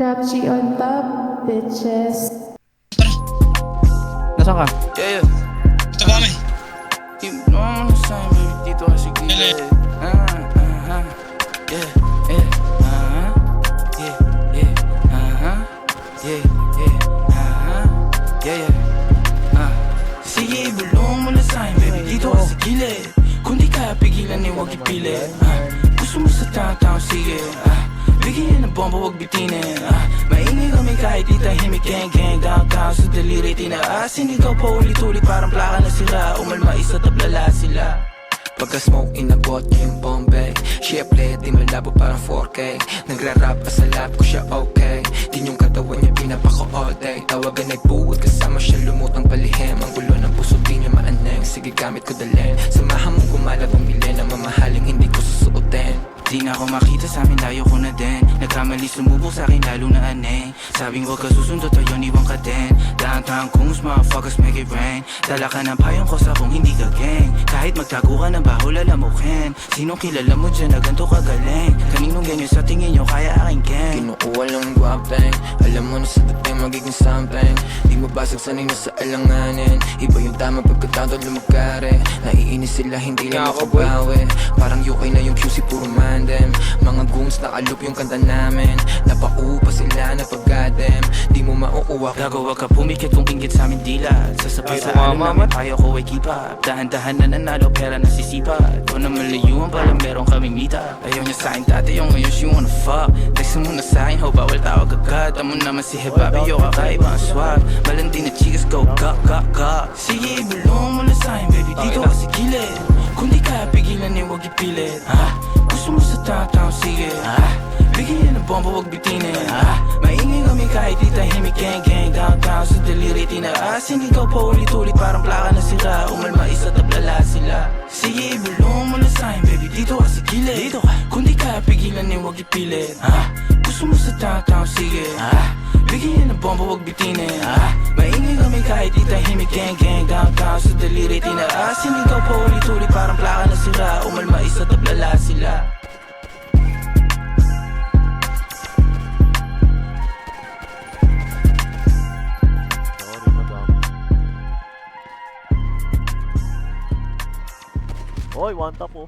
Trap G on top, bitches. Nasaan ka? Yeah, yeah. Ito kami. You know I'm saying, baby, dito kasi gilid. Yeah, yeah, yeah, yeah, yeah, yeah, yeah, sige, ibulong mo na sa'kin, baby, dito kasi gilid. Kung di kaya pigilan, huwag ipilit. Gusto mo sa tao, sige. Bigyan ng bomba, huwag bitinin. Maingay kami kahit di tahimik. Gang, downtown sa daliri tinaas. Sinigaw pa ulit-ulit, parang plaka na sila. Umalma isa, tablala sila. Pagka-smoke, inabot niya yung Bombay. Siyempre, di malabo parang 4K. Nagra-rap pa sa lab ko siya okay. Din yung katawan niya pinapako all day. Tawagan ay buwad, kasama siya lumutang palihim. Ang gulo ng puso di niya maaneng. Sige gamit ko dalhin. Samahan mong gumala bumili ng mamahaling hindi ko susuotin. Di na ako makita sa amin, layo ko na din. Nagkamali sumubok sa akin, lalo na aneng. Sabing huwag ka susundo, tayo niwang ka din. Downtown Coons, motherfuckers make it rain. Dala ka ng payong ko sa kung hindi ka gang. Kahit magtago ka ng baho, lalamukin. Sinong kilala mo dyan na ganito kagaling? Kaninong ganyan sa tingin nyo, kaya aking gang. Kinukuha lang ng guwapeng. Alam mo na sa dating magiging something. Di mo basag sanay na sa alanganin. Iba yung tama pagkatao lumagkari. Naiinis sila, hindi lang makabawi. Parang UK na yung QC, puro man them. Mga goons nakalup yung kanta namin. Napaupa sila na paggadem. Di mo mauuwak. Gagawa ka pumikit kung inggit sa amin dila. Sasabay sa alam namin tayo ko ay keep up. Dahan-dahan na nanalo pera nasisipat. Kung na malayuan pala meron kaming meet-up. Ayaw niya sa'kin dati yung ngayon she wanna fuck. Text mo na sa'kin ho bawal tawag agad. Tamo naman si Hebabi yo kakaiba ang swag. Malandi na chicas go ga. Sige ibulong mo na sa'kin baby dito kasi gilid. Kung di kaya pigilan huwag ipilit. Gusto mo sa tao, sige. Bigyan ng bomba, huwag bitinin. Maingay kami kahit di tahimik. Gang, downtown sa daliri tinaas. Sinigaw pa ulit-ulit, parang plaka na sila. Umalma isa, tablala sila. Sige, ibulong mo na sa'kin, baby, dito ka sa gilid. Kung di kaya pigilan huwag ipilit. Gusto mo sa tao, sige. Bigyan ng bomba, huwag bitinin. Maingay kami kahit di tahimik. Gang, downtown sa daliri tinaas. Sinigaw pa ulit-ulit, parang plaka na sila. Umalma isa, tablala sila. Oy, one tap oh.